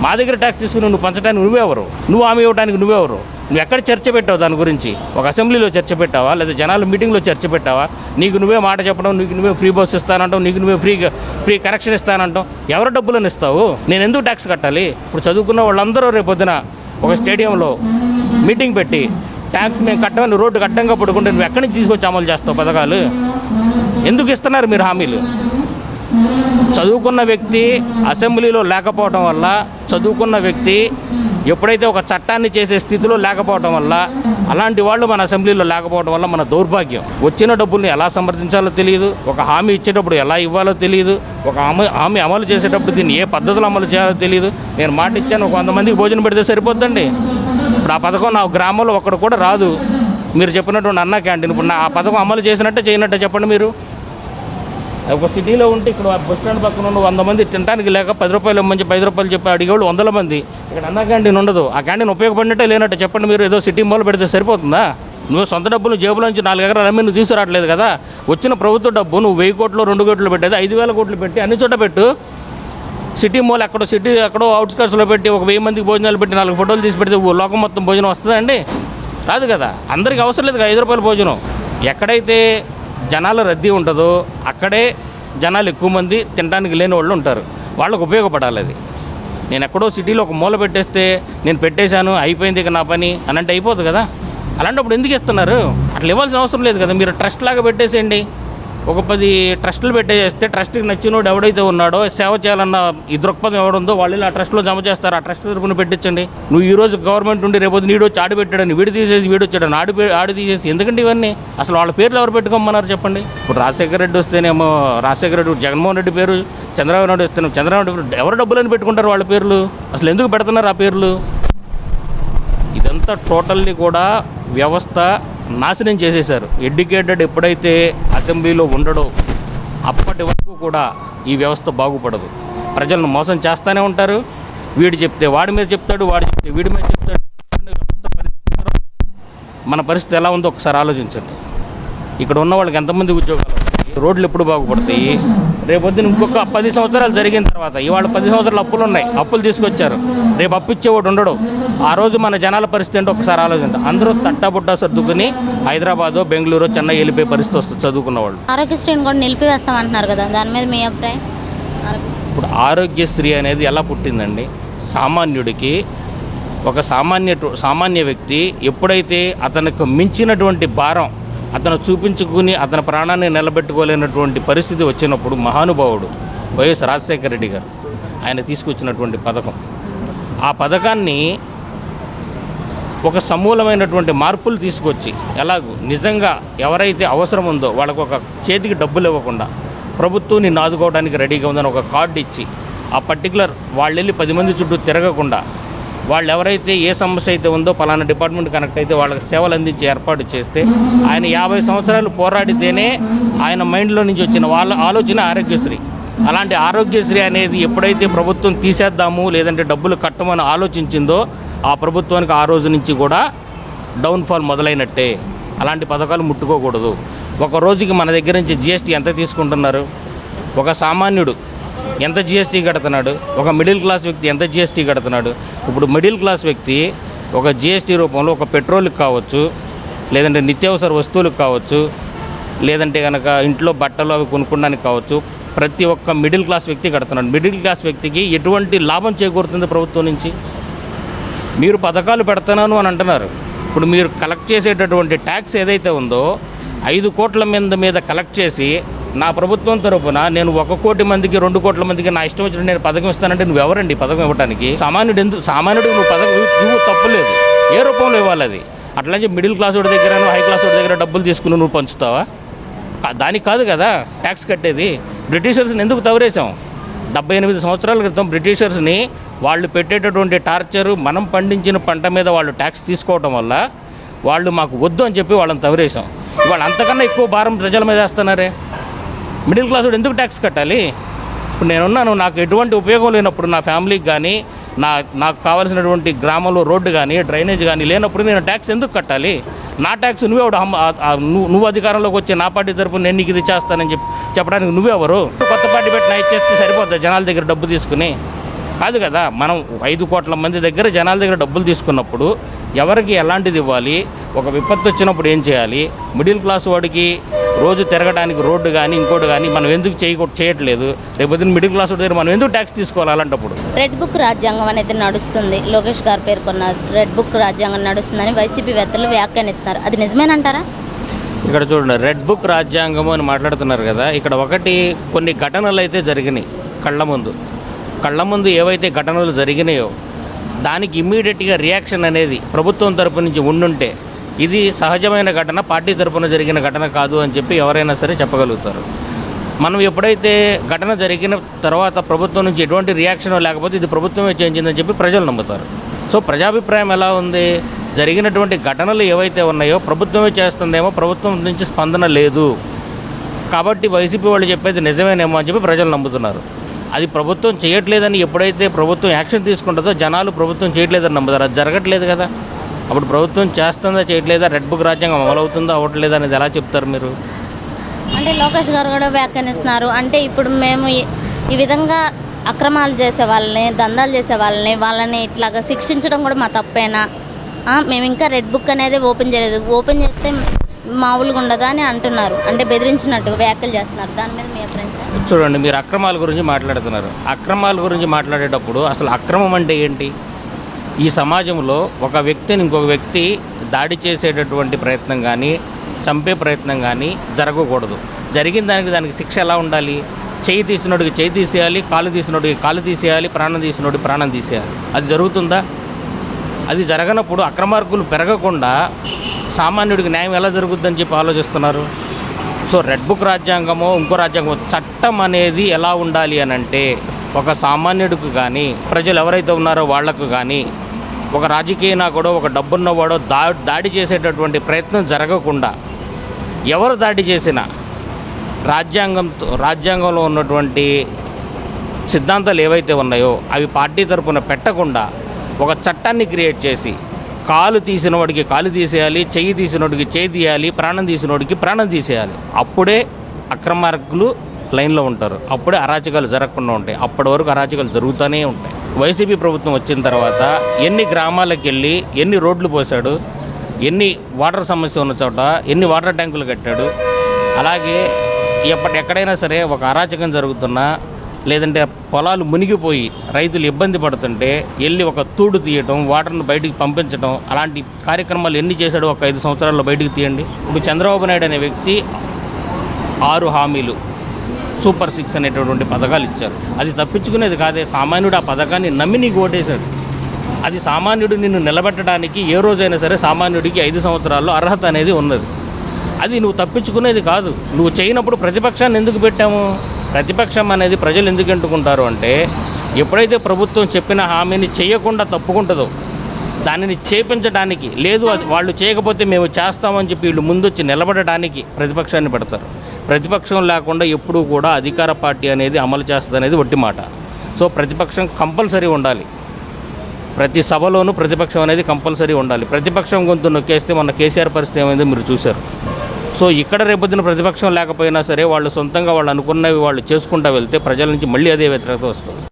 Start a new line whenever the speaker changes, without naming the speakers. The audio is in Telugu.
మా దగ్గర ట్యాక్స్ తీసుకుని నువ్వు పంచడానికి నువ్వెవరు? నువ్వు హామీ ఇవ్వడానికి నువ్వెవరు? నువ్వు ఎక్కడ చర్చ పెట్టావు దాని గురించి? ఒక అసెంబ్లీలో చర్చ పెట్టావా, లేదా జనాల మీటింగ్లో చర్చ పెట్టావా? నీకు నువ్వే మాట చెప్పడం, నీకు నువ్వే ఫ్రీ బస్ ఇస్తానంటావు, నీకు నువ్వే ఫ్రీ కనెక్షన్ ఇస్తానంటావు. ఎవరు డబ్బులను ఇస్తావు? నేను ఎందుకు ట్యాక్స్ కట్టాలి? ఇప్పుడు చదువుకున్న వాళ్ళందరూ రేపొద్దున ఒక స్టేడియంలో మీటింగ్ పెట్టి ట్యాక్స్ మేము కట్టమని రోడ్డు అడ్డంగా పడుకుంటే నువ్వు ఎక్కడి నుంచి తీసుకొచ్చి అమలు చేస్తావు పథకాలు? ఎందుకు ఇస్తున్నారు మీరు హామీలు? చదువుకున్న వ్యక్తి అసెంబ్లీలో లేకపోవడం వల్ల, చదువుకున్న వ్యక్తి ఎప్పుడైతే ఒక చట్టాన్ని చేసే స్థితిలో లేకపోవడం వల్ల, అలాంటి వాళ్ళు మన అసెంబ్లీలో లేకపోవడం వల్ల మన దౌర్భాగ్యం. వచ్చిన డబ్బుల్ని ఎలా సమర్థించాలో తెలియదు, ఒక హామీ ఇచ్చేటప్పుడు ఎలా ఇవ్వాలో తెలియదు, ఒక హామీ అమలు చేసేటప్పుడు దీన్ని ఏ పద్ధతిలో అమలు చేయాలో తెలియదు. నేను మాట ఇచ్చాను, 100 మందికి భోజనం పెడితే సరిపోద్దండి. ఇప్పుడు ఆ పథకం నా గ్రామంలో ఒక్కడు కూడా రాదు. మీరు చెప్పినటువంటి అన్న క్యాంటీన్ ఇప్పుడు ఆ పథకం అమలు చేసినట్టే చేయనట్టే చెప్పండి. మీరు ఒక సిటీలో ఉంటే ఇక్కడ బస్ స్టాండ్ పక్కన ఉన్న 100 మంది తినడానికి లేక 10 రూపాయలు ఇవ్వమని 10 రూపాయలు చెప్పి అడిగేవాళ్ళు 100 మంది. ఇక్కడ అన్న క్యాంటీన్ ఉండదు. ఆ క్యాంటీన్ ఉపయోగపడినట్టే లేనట్టే చెప్పండి. మీరు ఏదో సిటీ మూల పెడితే సరిపోతుందా? నువ్వు సొంత డబ్బులు జేబులో నుంచి 4 ఎకరాలు అమ్మి నువ్వు తీసుకురావట్లేదు కదా. వచ్చిన ప్రభుత్వ డబ్బు నువ్వు 1000 కోట్లు 2 కోట్లు పెట్టేది 5000 కోట్లు పెట్టి అన్ని చోట పెట్టు. సిటీ మూల ఎక్కడో అవుట్స్కట్స్లో పెట్టి ఒక 1000 మందికి భోజనాలు పెట్టి 4 ఫోటోలు తీసి పెడితే లోకం మొత్తం భోజనం వస్తుందండి? రాదు కదా. అందరికీ అవసరం లేదు 5 రూపాయల భోజనం. ఎక్కడైతే జనాల రద్దీ ఉంటుందో అక్కడే జనాలు ఎక్కువ మంది తినడానికి లేని వాళ్ళు ఉంటారు. వాళ్ళకు ఉపయోగపడాలి అది. నేను ఎక్కడో సిటీలో ఒక మూల పెట్టేస్తే నేను పెట్టేశాను అయిపోయింది ఇక నా పని అని అంటే అయిపోతుంది కదా. అలాంటప్పుడు ఎందుకు ఇస్తున్నారు? అట్లా ఇవ్వాల్సిన అవసరం లేదు కదా. మీరు ట్రస్ట్ లాగా పెట్టేసేయండి. ఒక 10 ట్రస్టులు పెట్టేస్తే ట్రస్ట్కి నచ్చినోడు ఎవడైతే ఉన్నాడో, సేవ చేయాలన్న ఈ దృక్పథం ఎవడుందో వాళ్ళు ఆ ట్రస్ట్లో జమ చేస్తారు. ఆ ట్రస్ట్ తరపున పెట్టించండి. నువ్వు ఈ రోజు గవర్నమెంట్ ఉండి రేపు నీడు వచ్చి ఆడి పెట్టాడని వీడు తీసేసి వీడు వచ్చాడని ఆడి తీసేసి ఎందుకంటే ఇవన్నీ అసలు వాళ్ళ పేర్లు ఎవరు పెట్టుకోమన్నారు చెప్పండి. ఇప్పుడు రాజశేఖర రెడ్డి వస్తేనేమో రాజశేఖర రెడ్డి, జగన్మోహన్ రెడ్డి పేరు, చంద్రబాబు నాయుడు వస్తేనేమో చంద్రబాబు నాయుడు. ఎవరు డబ్బులని పెట్టుకుంటారు వాళ్ళ పేర్లు? అసలు ఎందుకు పెడుతున్నారు ఆ పేర్లు? ఇదంతా టోటల్లీ కూడా వ్యవస్థ నాశనం చేసేశారు. ఎడ్యుకేటెడ్ ఎప్పుడైతే అసెంబ్లీలో ఉండడో అప్పటి వరకు కూడా ఈ వ్యవస్థ బాగుపడదు. ప్రజలను మోసం చేస్తూనే ఉంటారు. వీడు చెప్తే వాడి మీద చెప్తాడు, వాడు చెప్తే వీడి మీద చెప్తాడు. మన పరిస్థితి ఎలా ఉందో ఒకసారి ఆలోచించండి. ఇక్కడ ఉన్న వాళ్ళకి ఎంతమంది ఉద్యోగాలు వస్తాయి? రోడ్లు ఎప్పుడు బాగుపడతాయి? రేపొద్దున ఇంకొక 10 సంవత్సరాలు జరిగిన తర్వాత, ఇవాళ 10 సంవత్సరాలు అప్పులు ఉన్నాయి, అప్పులు తీసుకొచ్చారు, రేపు అప్పు ఇచ్చేవాడు ఉండడు. ఆ రోజు మన జనాల పరిస్థితి ఏంటో ఒకసారి ఆలోచించారు. అందరూ తట్టాబుట్టా సర్దుకుని హైదరాబాద్, బెంగళూరు, చెన్నై వెళ్ళిపోయే పరిస్థితి వస్తుంది చదువుకున్న వాళ్ళు.
ఆరోగ్యశ్రీని కూడా నిలిపివేస్తామంటున్నారు కదా, దాని మీద మీ అభిప్రాయం?
ఇప్పుడు ఆరోగ్యశ్రీ అనేది ఎలా పుట్టిందండి? సామాన్యుడికి, ఒక సామాన్య వ్యక్తి ఎప్పుడైతే అతనికి మించినటువంటి భారం అతను చూపించుకుని అతని ప్రాణాన్ని నిలబెట్టుకోలేనటువంటి పరిస్థితి వచ్చినప్పుడు మహానుభావుడు వైఎస్ రాజశేఖర రెడ్డి గారు ఆయన తీసుకొచ్చినటువంటి పథకం, ఆ పథకాన్ని ఒక సమూలమైనటువంటి మార్పులు తీసుకొచ్చి ఎలాగూ నిజంగా ఎవరైతే అవసరం ఉందో వాళ్ళకు ఒక చేతికి డబ్బులు ఇవ్వకుండా ప్రభుత్వం నిన్ను ఆదుకోవడానికి రెడీగా ఉందని ఒక కార్డు ఇచ్చి ఆ పర్టికులర్ వాళ్ళు వెళ్ళి 10 మంది చుట్టూ తిరగకుండా వాళ్ళు ఎవరైతే ఏ సమస్య అయితే ఉందో పలానా డిపార్ట్మెంట్ కనెక్ట్ అయితే వాళ్ళకి సేవలు అందించే ఏర్పాటు చేస్తే ఆయన 50 సంవత్సరాలు పోరాడితేనే ఆయన మైండ్లో నుంచి వచ్చిన వాళ్ళ ఆలోచన ఆరోగ్యశ్రీ. అలాంటి ఆరోగ్యశ్రీ అనేది ఎప్పుడైతే ప్రభుత్వం తీసేద్దాము లేదంటే డబ్బులు కట్టమని ఆలోచించిందో ఆ ప్రభుత్వానికి ఆ రోజు నుంచి కూడా డౌన్ఫాల్ మొదలైనట్టే. అలాంటి పథకాలు ముట్టుకోకూడదు. ఒక రోజుకి మన దగ్గర నుంచి జిఎస్టీ ఎంత తీసుకుంటున్నారు? ఒక సామాన్యుడు ఎంత జిఎస్టీ కడుతున్నాడు? ఒక మిడిల్ క్లాస్ వ్యక్తి ఎంత జిఎస్టీ కడుతున్నాడు? ఇప్పుడు మిడిల్ క్లాస్ వ్యక్తి ఒక జిఎస్టీ రూపంలో ఒక పెట్రోల్కి కావచ్చు, లేదంటే నిత్యావసర వస్తువులకు కావచ్చు, లేదంటే కనుక ఇంట్లో బట్టలు అవి కొనుక్కోవడానికి కావచ్చు, ప్రతి ఒక్క మిడిల్ క్లాస్ వ్యక్తి కడుతున్నాడు. మిడిల్ క్లాస్ వ్యక్తికి ఎటువంటి లాభం చేకూరుతుంది ప్రభుత్వం నుంచి? మీరు పథకాలు పెడుతున్నాను అని అంటున్నారు. ఇప్పుడు మీరు కలెక్ట్ చేసేటటువంటి ట్యాక్స్ ఏదైతే ఉందో 5 కోట్ల మీద కలెక్ట్ చేసి నా ప్రభుత్వం తరపున నేను 1 కోటి మందికి 2 కోట్ల మందికి నా ఇష్టం వచ్చినట్టు నేను పథకం ఇస్తానంటే నువ్వు ఎవరండి పథకం ఇవ్వడానికి? సామాన్యుడు నువ్వు పథకం ఇవ్వు తప్పులేదు, ఏ రూపంలో ఇవ్వాలి అది? అట్లాగే మిడిల్ క్లాస్ వాడి దగ్గర హై క్లాస్ వాడి దగ్గర డబ్బులు తీసుకుని నువ్వు పంచుతావా? దానికి కాదు కదా ట్యాక్స్ కట్టేది. బ్రిటిషర్స్ని ఎందుకు తవరేసాం? 78 సంవత్సరాల క్రితం బ్రిటిషర్స్ని వాళ్ళు పెట్టేటటువంటి టార్చరు, మనం పండించిన పంట మీద వాళ్ళు ట్యాక్స్ తీసుకోవటం వల్ల వాళ్ళు మాకు వద్దు అని చెప్పి వాళ్ళని తవరేసాం. వాళ్ళు అంతకన్నా ఎక్కువ భారం ప్రజల మీద వేస్తున్నారే. మిడిల్ క్లాస్ వాడు ఎందుకు ట్యాక్స్ కట్టాలి? ఇప్పుడు నేనున్నాను, నాకు ఎటువంటి ఉపయోగం లేనప్పుడు నా ఫ్యామిలీకి కానీ నాకు కావాల్సినటువంటి గ్రామంలో రోడ్డు కానీ డ్రైనేజ్ కానీ లేనప్పుడు నేను ట్యాక్స్ ఎందుకు కట్టాలి? నా ట్యాక్స్ నువ్వు అధికారంలోకి వచ్చి నా పార్టీ తరపున నేను నీకు ఇది చేస్తానని చెప్పడానికి నువ్వెవరు? కొత్త పార్టీ పెట్టి నా ఇచ్చేస్తే సరిపోద్ది జనాల దగ్గర డబ్బు తీసుకుని? కాదు కదా. మనం 5 కోట్ల మంది దగ్గర జనాల దగ్గర డబ్బులు తీసుకున్నప్పుడు ఎవరికి ఎలాంటిది ఇవ్వాలి, ఒక విపత్తు వచ్చినప్పుడు ఏం చేయాలి, మిడిల్ క్లాస్ వాడికి రోజు తిరగడానికి రోడ్డు కానీ ఇంకోటి కానీ మనం ఎందుకు చేయట్లేదు, రేపొద్దున మిడిల్ క్లాస్ వాడి దగ్గర మనం ఎందుకు ట్యాక్స్ తీసుకోవాలి అలాంటప్పుడు?
రెడ్ బుక్ రాజ్యాంగం అనేది నడుస్తుంది, లోకేష్ గారు పేర్కొన్న రెడ్ బుక్ రాజ్యాంగం నడుస్తుందని వైసీపీ వేత్తలు వ్యాఖ్యానిస్తున్నారు. అది నిజమేనంటారా?
ఇక్కడ చూడండి, రెడ్ బుక్ రాజ్యాంగము అని మాట్లాడుతున్నారు కదా. ఇక్కడ కొన్ని ఘటనలు అయితే జరిగినాయి కళ్ళ ముందు ఏవైతే ఘటనలు జరిగినాయో దానికి ఇమ్మీడియట్గా రియాక్షన్ అనేది ప్రభుత్వం తరపు నుంచి ఉండుంటే ఇది సహజమైన ఘటన, పార్టీ తరపున జరిగిన ఘటన కాదు అని చెప్పి ఎవరైనా సరే చెప్పగలుగుతారు. మనం ఎప్పుడైతే ఘటన జరిగిన తర్వాత ప్రభుత్వం నుంచి ఎటువంటి రియాక్షన్ లేకపోతే ఇది ప్రభుత్వమే చేయించిందని చెప్పి ప్రజలు నమ్ముతారు. సో ప్రజాభిప్రాయం ఎలా ఉంది? జరిగినటువంటి ఘటనలు ఏవైతే ఉన్నాయో ప్రభుత్వమే చేస్తుందేమో, ప్రభుత్వం నుంచి స్పందన లేదు కాబట్టి వైసీపీ వాళ్ళు చెప్పేది నిజమేనేమో అని చెప్పి ప్రజలు నమ్ముతున్నారు. అది ప్రభుత్వం చేయట్లేదని ఎప్పుడైతే ప్రభుత్వం యాక్షన్ తీసుకుంటుందో జనాలు ప్రభుత్వం చేయట్లేదని నమ్ముతారు. అది జరగట్లేదు కదా. అప్పుడు ప్రభుత్వం చేస్తుందా చేయట్లేదా, రెడ్ బుక్ రాజ్యాంగం అమలవుతుందా అవ్వట్లేదా అనేది ఎలా చెప్తారు మీరు?
అంటే లోకేష్ గారు కూడా వ్యాఖ్యానిస్తున్నారు. అంటే ఇప్పుడు మేము ఈ విధంగా అక్రమాలు చేసే వాళ్ళని, దందాలు చేసే వాళ్ళని ఇట్లాగా శిక్షించడం కూడా మా తప్పేనా? మేము ఇంకా రెడ్ బుక్ అనేది ఓపెన్ చేయలేదు, ఓపెన్ చేస్తే మామూలుగా ఉండదా అని అంటున్నారు. అంటే బెదిరించినట్టుగా వ్యాఖ్యలు చేస్తున్నారు. దాని మీద మీ అభిప్రాయం?
చూడండి, మీరు అక్రమాల గురించి మాట్లాడుతున్నారు. అక్రమాల గురించి మాట్లాడేటప్పుడు అసలు అక్రమం అంటే ఏంటి? ఈ సమాజంలో ఒక వ్యక్తిని ఇంకొక వ్యక్తి దాడి చేసేటటువంటి ప్రయత్నం కానీ, చంపే ప్రయత్నం కానీ జరగకూడదు. జరిగిన దానికి శిక్ష ఎలా ఉండాలి? చేయి తీసినోడికి చేయి తీసేయాలి, కాలు తీసినోడికి కాలు తీసేయాలి, ప్రాణం తీసినోడికి ప్రాణం తీసేయాలి. అది జరుగుతుందా? అది జరగనప్పుడు అక్రమార్కులు పెరగకుండా సామాన్యుడికి న్యాయం ఎలా జరుగుతుందని చెప్పి ఆలోచిస్తున్నారు. సో రెడ్ బుక్ రాజ్యాంగమో ఇంకో రాజ్యాంగమో, చట్టం అనేది ఎలా ఉండాలి అని అంటే ఒక సామాన్యుడికి కానీ, ప్రజలు ఎవరైతే ఉన్నారో వాళ్లకు కానీ, ఒక రాజకీయ నాయకుడో ఒక డబ్బున్నవాడో దాడి చేసేటటువంటి ప్రయత్నం జరగకుండా, ఎవరు దాడి చేసినా రాజ్యాంగంలో ఉన్నటువంటి సిద్ధాంతాలు ఏవైతే ఉన్నాయో అవి పార్టీ తరపున పెట్టకుండా ఒక చట్టాన్ని క్రియేట్ చేసి కాలు తీసినవాడికి కాలు తీసేయాలి, చెయ్యి తీసినోడికి చేయి తీయాలి, ప్రాణం తీసినోడికి ప్రాణం తీసేయాలి. అప్పుడే అక్రమార్కులు లైన్లో ఉంటారు, అప్పుడే అరాచకాలు జరగకుండా ఉంటాయి. అప్పటి వరకు అరాచకాలు జరుగుతూనే ఉంటాయి. వైసీపీ ప్రభుత్వం వచ్చిన తర్వాత ఎన్ని గ్రామాలకు వెళ్ళి ఎన్ని రోడ్లు పోసాడు, ఎన్ని వాటర్ సమస్య ఉన్న చోట ఎన్ని వాటర్ ట్యాంకులు కట్టాడు. అలాగే ఎక్కడైనా సరే ఒక అరాచకం జరుగుతున్నా, లేదంటే పొలాలు మునిగిపోయి రైతులు ఇబ్బంది పడుతుంటే వెళ్ళి ఒక తూడు తీయటం, వాటర్ను బయటికి పంపించడం, అలాంటి కార్యక్రమాలు ఎన్ని చేశాడో ఒక 5 సంవత్సరాల్లో బయటికి తీయండి. ఇప్పుడు చంద్రబాబు నాయుడు అనే వ్యక్తి 6 హామీలు, సూపర్ 6 అనేటటువంటి పథకాలు ఇచ్చారు. అది తప్పించుకునేది కాదే. సామాన్యుడు ఆ పథకాన్ని నమ్మి నీకు ఓటేశాడు. అది సామాన్యుడు నిన్ను నిలబెట్టడానికి ఏ రోజైనా సరే సామాన్యుడికి 5 సంవత్సరాల్లో అర్హత అనేది ఉన్నది. అది నువ్వు తప్పించుకునేది కాదు. నువ్వు చేయనప్పుడు ప్రతిపక్షాన్ని ఎందుకు పెట్టాము? ప్రతిపక్షం అనేది ప్రజలు ఎందుకు ఎంటుకుంటారు అంటే, ఎప్పుడైతే ప్రభుత్వం చెప్పిన హామీని చేయకుండా తప్పుకుంటుందో దానిని చేపించడానికి, లేదు అది వాళ్ళు చేయకపోతే మేము చేస్తామని చెప్పి వీళ్ళు ముందొచ్చి నిలబడడానికి ప్రతిపక్షాన్ని పెడతారు. ప్రతిపక్షం లేకుండా ఎప్పుడూ కూడా అధికార పార్టీ అనేది అమలు చేస్తుంది అనేది ఒట్టి మాట. సో ప్రతిపక్షం కంపల్సరీ ఉండాలి. ప్రతి సభలోనూ ప్రతిపక్షం అనేది కంపల్సరీ ఉండాలి. ప్రతిపక్షం గొంతు నొక్కేస్తే మన కేసీఆర్ పరిస్థితి ఏమైందో మీరు చూశారు. సో ఇక్కడ రేపొద్దున ప్రతిపక్షం లేకపోయినా సరే వాళ్ళు సొంతంగా వాళ్ళు అనుకున్నవి వాళ్ళు చేసుకుంటూ వెళ్తే ప్రజల నుంచి మళ్ళీ అదే వ్యతిరేకత వస్తుంది.